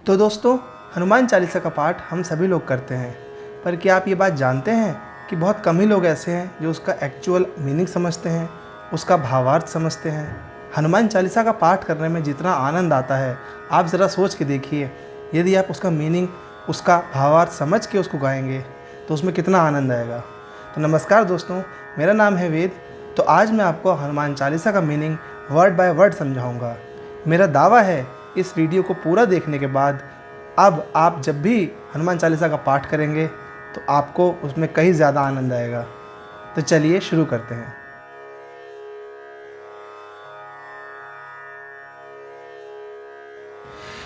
तो दोस्तों, हनुमान चालीसा का पाठ हम सभी लोग करते हैं, पर क्या आप ये बात जानते हैं कि बहुत कम ही लोग ऐसे हैं जो उसका एक्चुअल मीनिंग समझते हैं, उसका भावार्थ समझते हैं। हनुमान चालीसा का पाठ करने में जितना आनंद आता है, आप ज़रा सोच के देखिए, यदि आप उसका मीनिंग, उसका भावार्थ समझ के उसको गाएंगे तो उसमें कितना आनंद आएगा। तो नमस्कार दोस्तों, मेरा नाम है वेद। तो आज मैं आपको हनुमान चालीसा का मीनिंग वर्ड बाय वर्ड समझाऊंगा। मेरा दावा है इस वीडियो को पूरा देखने के बाद अब आप जब भी हनुमान चालीसा का पाठ करेंगे तो आपको उसमें कहीं ज़्यादा आनंद आएगा। तो चलिए शुरू करते हैं।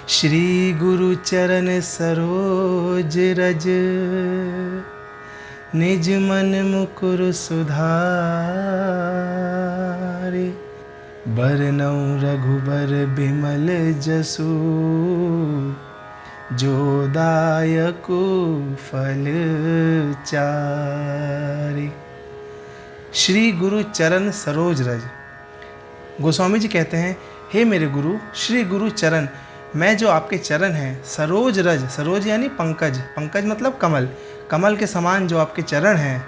श्री गुरु चरण सरोज रज, निज मन मुकुर सुधारि। बरनउँ रघुबर बिमल जसु, जो दायकु फल चारि। श्री गुरु चरण सरोज रज। गोस्वामी जी कहते हैं, हे मेरे गुरु, श्री गुरु चरण, मैं जो आपके चरण हैं, सरोज रज, सरोज यानी पंकज, पंकज मतलब कमल, कमल के समान जो आपके चरण हैं।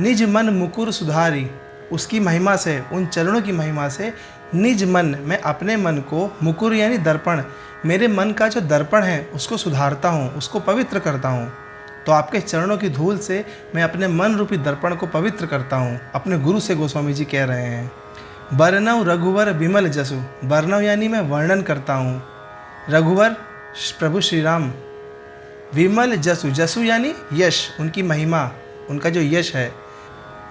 निज मन मुकुर सुधारी, उसकी महिमा से, उन चरणों की महिमा से, निज मन, मैं अपने मन को, मुकुर यानी दर्पण, मेरे मन का जो दर्पण है उसको सुधारता हूँ, उसको पवित्र करता हूँ। तो आपके चरणों की धूल से मैं अपने मन रूपी दर्पण को पवित्र करता हूँ, अपने गुरु से गोस्वामी जी कह रहे हैं। बरनउँ रघुवर बिमल जसु, बरनउँ यानी मैं वर्णन करता हूँ, रघुवर प्रभु श्री राम, विमल जसु, जसु यानी यश, उनकी महिमा, उनका जो यश है।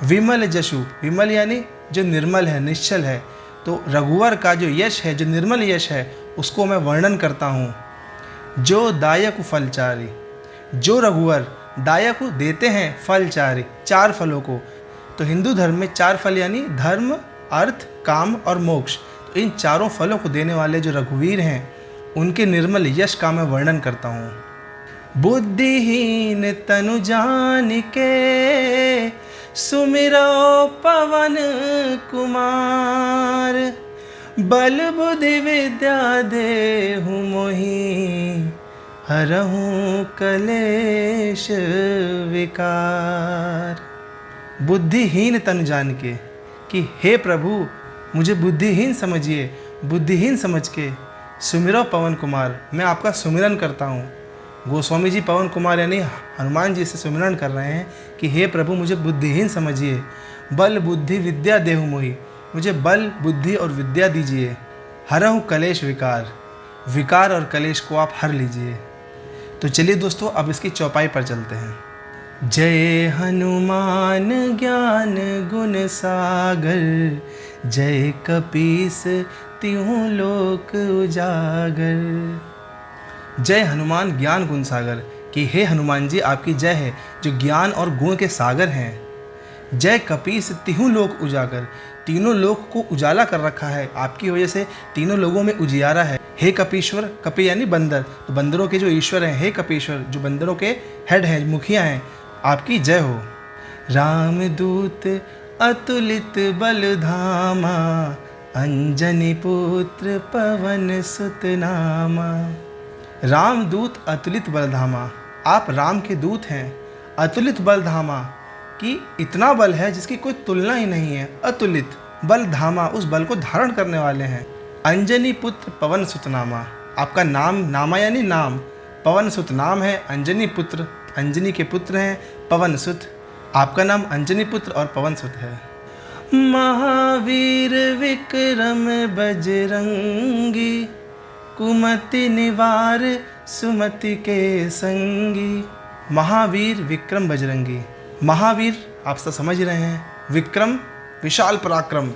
विमल जसु, विमल यानी जो निर्मल है, निश्चल है। तो रघुवर का जो यश है, जो निर्मल यश है, उसको मैं वर्णन करता हूँ। जो दायक फलचारी, जो रघुवर दायक देते हैं फलचारी, चार फलों को। तो हिंदू धर्म में चार फल यानी धर्म, अर्थ, काम और मोक्ष। तो इन चारों फलों को देने वाले जो रघुवीर हैं, उनके निर्मल यश का मैं वर्णन करता हूँ। बुद्धिहीन तनु जान के, सुमिरो पवन कुमार। बल बुद्धि विद्या देहु मोहि, हरहु कलेश विकार। बुद्धिहीन तनु जान के, कि हे प्रभु मुझे बुद्धिहीन समझिए, बुद्धिहीन समझ के सुमिरो पवन कुमार, मैं आपका सुमिरन करता हूँ। गोस्वामी जी पवन कुमार यानी हनुमान जी से सुमिरन कर रहे हैं कि हे प्रभु मुझे बुद्धिहीन समझिए। बल बुद्धि विद्या देहु मोहि, मुझे बल बुद्धि और विद्या दीजिए। हरहु कलेश विकार, विकार और कलेश को आप हर लीजिए। तो चलिए दोस्तों, अब इसकी चौपाई पर चलते हैं। जय हनुमान ज्ञान गुण सागर, जय कपीस तिहुँ लोक उजागर। जय हनुमान ज्ञान गुण सागर, कि हे हनुमान जी आपकी जय है जो ज्ञान और गुण के सागर हैं। जय कपीस तिहुँ लोक उजागर, तीनों लोक को उजाला कर रखा है, आपकी वजह से तीनों लोगों में उजियारा है। हे कपीश्वर, कपि यानी बंदर, तो बंदरों के जो ईश्वर हैं, हे कपीश्वर, जो बंदरों के हेड हैं, मुखिया हैं, आपकी जय हो। रामदूत अतुलित बल धामा, अंजनी पुत्र पवन सुत नामा। रामदूत अतुलित बलधामा, आप राम के दूत हैं। अतुलित बलधामा, कि इतना बल है जिसकी कोई तुलना ही नहीं है। अतुलित बलधामा, उस बल को धारण करने वाले हैं। अंजनी पुत्र पवन सुत नामा, आपका नाम, नामा यानी नाम, पवन सुत नाम है। अंजनी पुत्र, अंजनी के पुत्र हैं पवन सुत, आपका नाम अंजनी पुत्र और पवन सुत है। महावीर विक्रम बजरंगी, कुमति निवार सुमति के संगी। महावीर विक्रम बजरंगी, महावीर आप सब समझ रहे हैं, विक्रम विशाल पराक्रम,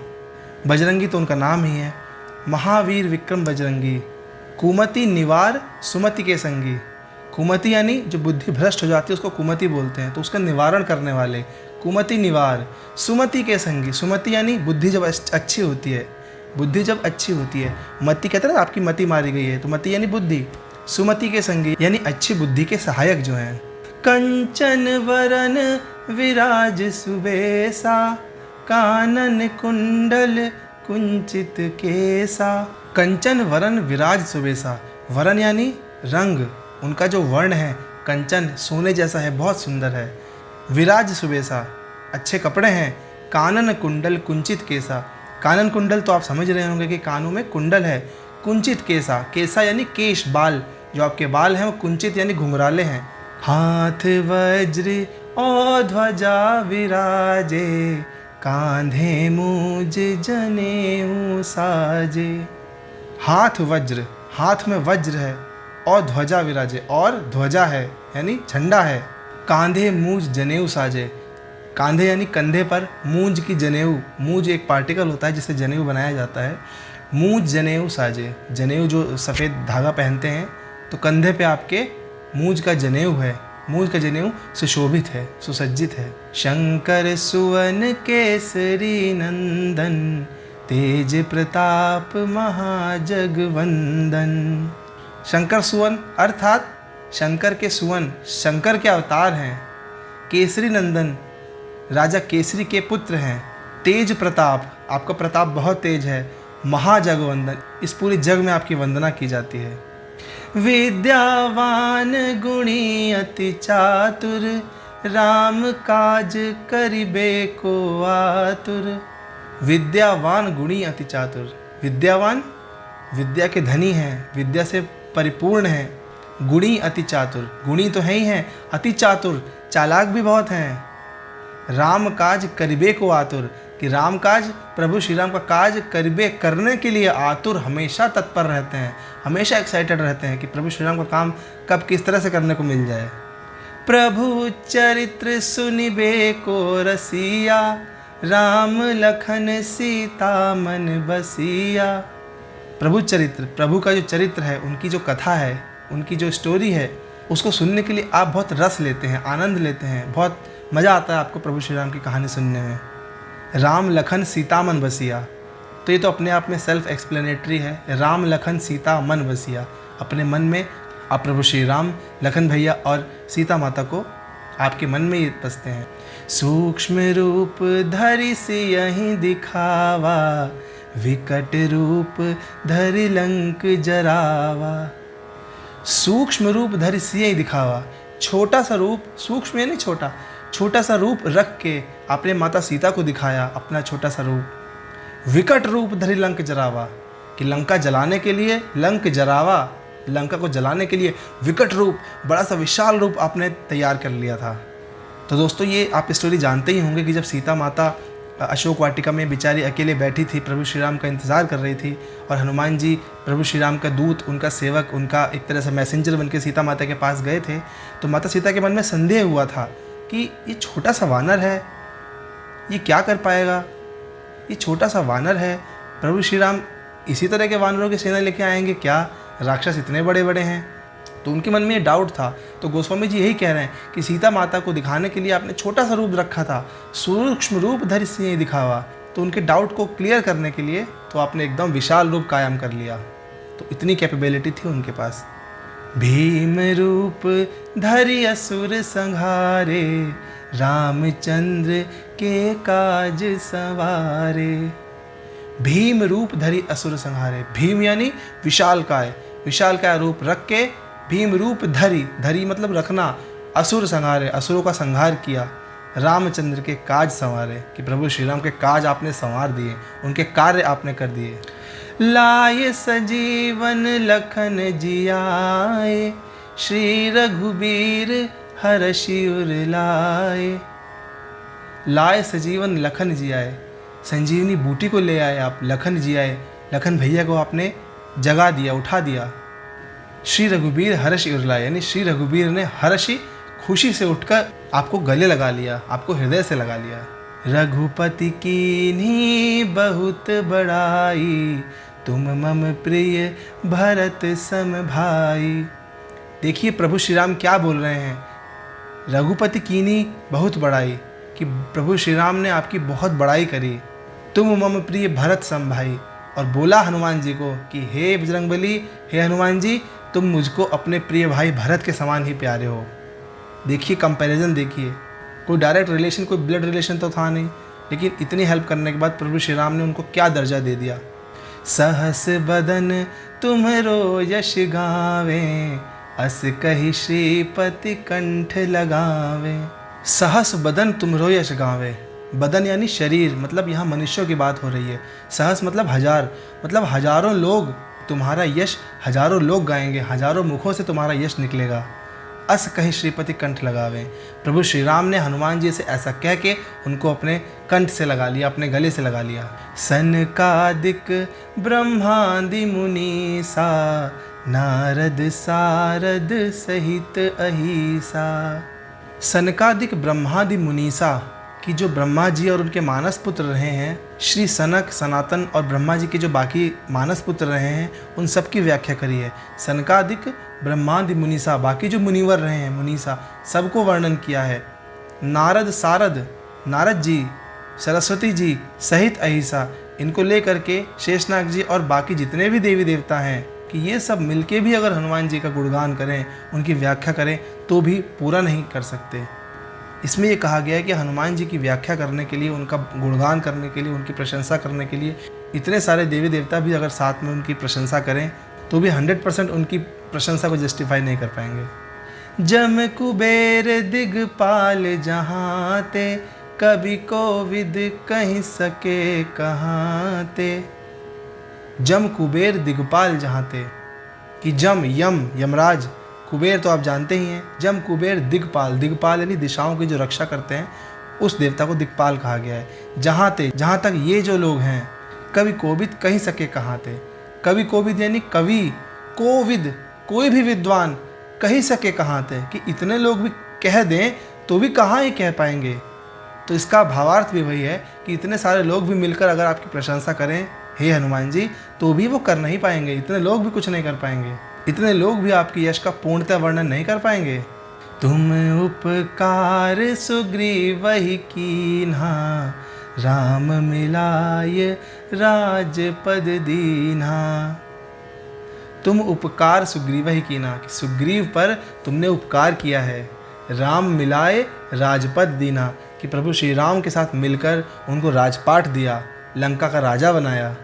बजरंगी तो उनका नाम ही है। महावीर विक्रम बजरंगी, कुमति निवार सुमति के संगी। कुमति यानी जो बुद्धि भ्रष्ट हो जाती है उसको कुमति बोलते हैं, तो उसका निवारण करने वाले, कुमति निवार। सुमति के संगी, सुमति यानी बुद्धि जब अच्छी होती है, बुद्धि जब अच्छी होती है। मति कहते हैं ना, आपकी मति मारी गई है, तो मति यानी बुद्धि। सुमति के संगी यानी अच्छी बुद्धि के सहायक जो हैं। कंचन वरन विराज सुबेसा, कानन कुंडल कुंचित केसा। कंचन वरन विराज सुबेसा, वरन यानी रंग, उनका जो वर्ण है कंचन सोने जैसा है, बहुत सुंदर है। विराज सुबेसा, अच्छे कपड़े हैं। कानन कुंडल कुंचित केसा, कानन कुंडल तो आप समझ रहे होंगे कि कानों में कुंडल है। कुंचित केसा, केसा यानी केश, बाल, जो आपके बाल हैं वो कुंचित यानी घुंघराले हैं। हाथ वज्र और ध्वजा विराजे, कांधे मूज जनेऊ साजे। हाथ वज्र, हाथ में वज्र है, और ध्वजा विराजे, और ध्वजा है यानी झंडा है। कांधे मूज जनेऊ साजे, कांधे यानी कंधे पर, मूंज की जनेऊ, मूंज एक पार्टिकल होता है जिससे जनेऊ बनाया जाता है। मूंज जनेऊ साजे, जनेऊ जो सफ़ेद धागा पहनते हैं, तो कंधे पे आपके मूंज का जनेऊ है। मूंज का जनेऊ सुशोभित है, सुसज्जित है। शंकर सुवन केसरी नंदन, तेज प्रताप महाजगवंदन। शंकर सुवन अर्थात शंकर के सुवन, शंकर के अवतार हैं। केसरी नंदन, राजा केसरी के पुत्र हैं। तेज प्रताप, आपका प्रताप बहुत तेज है। महाजगवंदन, इस पूरे जग में आपकी वंदना की जाती है। विद्यावान गुणी अति चातुर, राम काज करिबे को आतुर। विद्यावान गुणी अति चातुर, विद्यावान विद्या के धनी हैं, विद्या से परिपूर्ण हैं। गुणी अति चातुर, गुणी तो है ही हैं, अति चातुर, चालाक भी बहुत हैं। राम काज करिबे को आतुर, कि राम काज, प्रभु श्री राम का काज करिबे, करने के लिए आतुर, हमेशा तत्पर रहते हैं, हमेशा एक्साइटेड रहते हैं कि प्रभु श्री राम का काम कब किस तरह से करने को मिल जाए। प्रभु चरित्र सुनिबे को रसिया, राम लखन सीता मन बसिया। प्रभु चरित्र, प्रभु का जो चरित्र है, उनकी जो कथा है, उनकी जो स्टोरी है, उसको सुनने के लिए आप बहुत रस लेते हैं, आनंद लेते हैं, बहुत मज़ा आता है आपको प्रभु श्री राम की कहानी सुनने में। राम लखन सीता मन बसिया, तो ये तो अपने आप में सेल्फ एक्सप्लेनेटरी है। राम लखन सीता मन बसिया, अपने मन में आप प्रभु श्री राम, लखन भैया और सीता माता को आपके मन में ही बसते हैं। सूक्ष्म रूप धरि सियहि दिखावा, विकट रूप धरि लंक जरावा। सूक्ष्म रूप धरि सियहि दिखावा, छोटा सा रूप, सूक्ष्म यानी छोटा, छोटा सा रूप रख के आपने माता सीता को दिखाया अपना छोटा सा रूप। विकट रूप धरि लंक जरावा, कि लंका जलाने के लिए, लंक जरावा, लंका को जलाने के लिए विकट रूप, बड़ा सा विशाल रूप आपने तैयार कर लिया था। तो दोस्तों, ये आप स्टोरी जानते ही होंगे कि जब सीता माता अशोक वाटिका में बेचारी अकेले बैठी थी, प्रभु श्री राम का इंतज़ार कर रही थी, और हनुमान जी प्रभु श्री राम का दूत, उनका सेवक, उनका एक तरह से मैसेंजर बनके सीता माता के पास गए थे। तो माता सीता के मन में संदेह हुआ था कि ये छोटा सा वानर है, ये क्या कर पाएगा, ये छोटा सा वानर है, प्रभु श्री राम इसी तरह के वानरों की सेना लेके आएंगे क्या, राक्षस इतने बड़े बड़े हैं। तो उनके मन में ये डाउट था। तो गोस्वामी जी यही कह रहे हैं कि सीता माता को दिखाने के लिए आपने छोटा सा रूप रखा था, सूक्ष्म रूप धरि सियहि दिखावा। तो उनके डाउट को क्लियर करने के लिए तो आपने एकदम विशाल रूप कायम कर लिया। तो इतनी कैपेबिलिटी थी उनके पास। भीम रूप धरि असुर संहारे, रामचंद्र के काज सवारे। भीम रूप धरि असुर संहारे, भीम यानी विशालकाय, विशालकाय रूप रख के भीम रूप धरि, धरि मतलब रखना, असुर संहारे, असुरों का संहार किया। रामचंद्र के काज संवारे, कि प्रभु श्री राम के काज आपने संवार दिए, उनके कार्य आपने कर दिए। लाए सजीवन लखन जियाए, श्री रघुबीर हरषि उर लाए। लाए सजीवन लखन जियाए, संजीवनी बूटी को ले आए आप, लखन जियाए, लखन भैया को आपने जगा दिया, उठा दिया। श्री रघुबीर हर्षि उर लाए, यानी श्री रघुबीर ने हर्षि, खुशी से उठकर आपको गले लगा लिया, आपको हृदय से लगा लिया। रघुपति कीन्ही बहुत बड़ाई, तुम मम प्रिय भरत सम भाई। देखिए प्रभु श्री राम क्या बोल रहे हैं, रघुपति कीन्ही बहुत बड़ाई, कि प्रभु श्री राम ने आपकी बहुत बड़ाई करी। तुम मम प्रिय भरत सम भाई, और बोला हनुमान जी को कि हे बजरंगबली, हे हनुमान जी, तुम मुझको अपने प्रिय भाई भरत के समान ही प्यारे हो। देखिए कंपैरिजन, देखिए कोई डायरेक्ट रिलेशन, कोई ब्लड रिलेशन तो था नहीं, लेकिन इतनी हेल्प करने के बाद प्रभु श्री राम ने उनको क्या दर्जा दे दिया। सहस बदन तुम्हरो यश गावे, अस कहि श्रीपति कंठ लगावे। सहस बदन तुमरो यश गावे। बदन यानी शरीर, मतलब यहाँ मनुष्यों की बात हो रही है। सहस मतलब हजार, मतलब हजारों लोग तुम्हारा यश, हजारों लोग गाएंगे, हजारों मुखों से तुम्हारा यश निकलेगा। अस कहीं श्रीपति कंठ लगावे। प्रभु श्री राम ने हनुमान जी से ऐसा कह के उनको अपने कंठ से लगा लिया, अपने गले से लगा लिया। सनकादिक ब्रह्मादि मुनीसा, नारद सारद सहित अहिसा। सनकादिक ब्रह्मादि मुनीसा कि जो ब्रह्मा जी और उनके मानस पुत्र रहे हैं, श्री सनक, सनातन और ब्रह्मा जी के जो बाकी मानस पुत्र रहे हैं, उन सब की व्याख्या करी है। सनकादिक ब्रह्मादि मुनीसा, बाकी जो मुनिवर रहे हैं मुनीसा, सबको वर्णन किया है। नारद सारद, नारद जी, सरस्वती जी सहित अहिसा, इनको लेकर के शेषनाग जी और बाकी जितने भी देवी देवता हैं, कि ये सब मिलके भी अगर हनुमान जी का गुणगान करें, उनकी व्याख्या करें, तो भी पूरा नहीं कर सकते। इसमें ये कहा गया है कि हनुमान जी की व्याख्या करने के लिए, उनका गुणगान करने के लिए, उनकी प्रशंसा करने के लिए इतने सारे देवी देवता भी अगर साथ में उनकी प्रशंसा करें, तो भी 100% उनकी प्रशंसा को जस्टिफाई नहीं कर पाएंगे। जम कुबेर दिगपाल जहाँ ते, कभी कोविद कहीं सके कहाँ ते। जम कुबेर दिगपाल जहाँ ते, कि जम यम यमराज, कुबेर तो आप जानते ही हैं। जम कुबेर दिगपाल, दिगपाल यानी दिशाओं की जो रक्षा करते हैं, उस देवता को दिगपाल कहा गया है। जहाँ ते, जहाँ तक ये जो लोग हैं, कवि कोविद कहीं सके कहाँ थे। कवि कोविद यानी कवि, कोविद कोई भी विद्वान, कहीं सके कहाँ थे, कि इतने लोग भी कह दें तो भी कहाँ ही कह पाएंगे। तो इसका भावार्थ भी वही है कि इतने सारे लोग भी मिलकर अगर आपकी प्रशंसा करें हे हनुमान जी, तो भी वो कर नहीं पाएंगे। इतने लोग भी कुछ नहीं कर पाएंगे, इतने लोग भी आपकी यश का पूर्णतः वर्णन नहीं कर पाएंगे। तुम उपकार सुग्रीव ही कीन्हा, राम मिलाय राजपद दीन्हा। तुम उपकार सुग्रीव ही कीन्हा, कि सुग्रीव पर तुमने उपकार किया है। राम मिलाए राजपद दीन्हा, कि प्रभु श्री राम के साथ मिलकर उनको राजपाट दिया, लंका का राजा बनाया।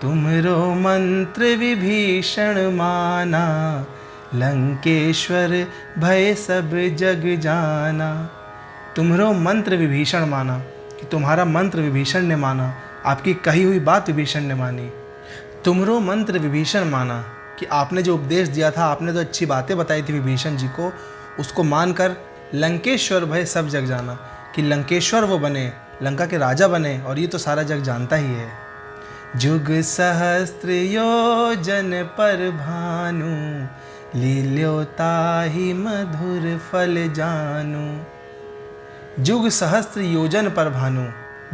तुमरो मंत्र विभीषण माना, लंकेश्वर भय सब जग जाना। तुमरो मंत्र विभीषण माना, कि तुम्हारा मंत्र विभीषण ने माना, आपकी कही हुई बात विभीषण ने मानी। तुमरो मंत्र विभीषण माना, कि आपने जो उपदेश दिया था, आपने जो अच्छी बातें बताई थी विभीषण जी को, उसको मानकर लंकेश्वर भय सब जग जाना, कि लंकेश्वर वो बने, लंका के राजा बने, और ये तो सारा जग जानता ही है। जुग सहस्त्र योजन पर भानु, लील्यो ताहि मधुर फल जानू। जुग सहस्त्र योजन पर भानु,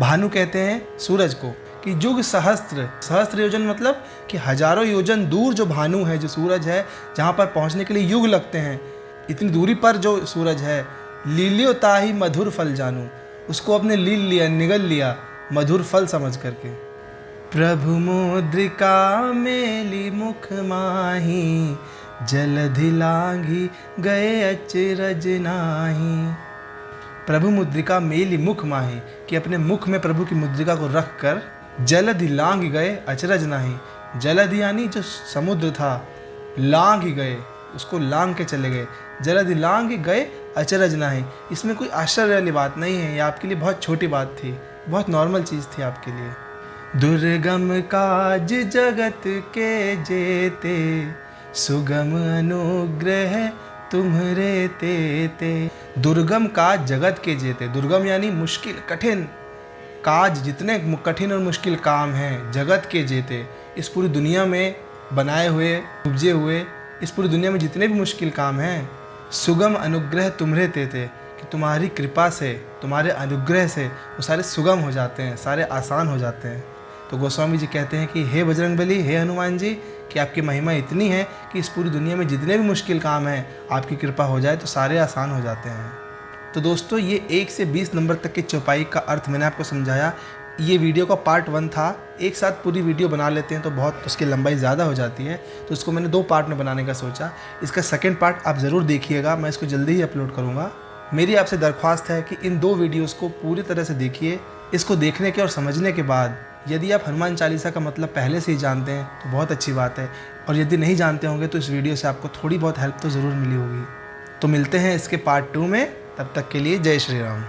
भानु कहते हैं सूरज को, कि जुग सहस्त्र, सहस्त्र योजन मतलब कि हजारों योजन दूर जो भानु है, जो सूरज है, जहाँ पर पहुँचने के लिए युग लगते हैं, इतनी दूरी पर जो सूरज है, लील्यो ताहि मधुर फल जानू, उसको अपने लील लिया, निगल लिया मधुर फल समझ करके। प्रभु मुद्रिका मेली मुख माही, जलधि लांघी गए अचरज नाही। प्रभु मुद्रिका मेली मुख माही, कि अपने मुख में प्रभु की मुद्रिका को रख कर जलधि लांघ गए अचरज नाही। जलधि यानी जो समुद्र था, लांघ गए, उसको लांघ के चले गए। जलधि लांघ गए अचरज नाही, इसमें कोई आश्चर्य वाली बात नहीं है, ये आपके लिए बहुत छोटी बात थी, बहुत नॉर्मल चीज़ थी आपके लिए। दुर्गम काज जगत के जेते, सुगम अनुग्रह तुम्हरे तेते। दुर्गम काज जगत के जेते, दुर्गम यानी मुश्किल, कठिन काज, जितने कठिन और मुश्किल काम हैं, जगत के जेते, इस पूरी दुनिया में बनाए हुए, उपजे हुए, इस पूरी दुनिया में जितने भी मुश्किल काम हैं, सुगम अनुग्रह तुम्हरे तेते, कि तुम्हारी कृपा से, तुम्हारे अनुग्रह से वो सारे सुगम हो जाते हैं, सारे आसान हो जाते हैं। तो गोस्वामी जी कहते हैं कि हे बजरंगबली, हे हनुमान जी, कि आपकी महिमा इतनी है कि इस पूरी दुनिया में जितने भी मुश्किल काम हैं, आपकी कृपा हो जाए तो सारे आसान हो जाते हैं। तो दोस्तों, ये 1 से 20 नंबर तक की चौपाई का अर्थ मैंने आपको समझाया। ये वीडियो का पार्ट 1 था, एक साथ पूरी वीडियो बना लेते हैं तो बहुत उसकी लंबाई ज़्यादा हो जाती है, तो इसको मैंने 2 पार्ट में बनाने का सोचा। इसका सेकंड पार्ट आप ज़रूर देखिएगा, मैं इसको जल्दी ही अपलोड करूँगा। मेरी आपसे दरख्वास्त है कि इन 2 वीडियोस को पूरी तरह से देखिए। इसको देखने के और समझने के बाद यदि आप हनुमान चालीसा का मतलब पहले से ही जानते हैं तो बहुत अच्छी बात है, और यदि नहीं जानते होंगे तो इस वीडियो से आपको थोड़ी बहुत हेल्प तो ज़रूर मिली होगी। तो मिलते हैं इसके पार्ट 2 में, तब तक के लिए जय श्री राम।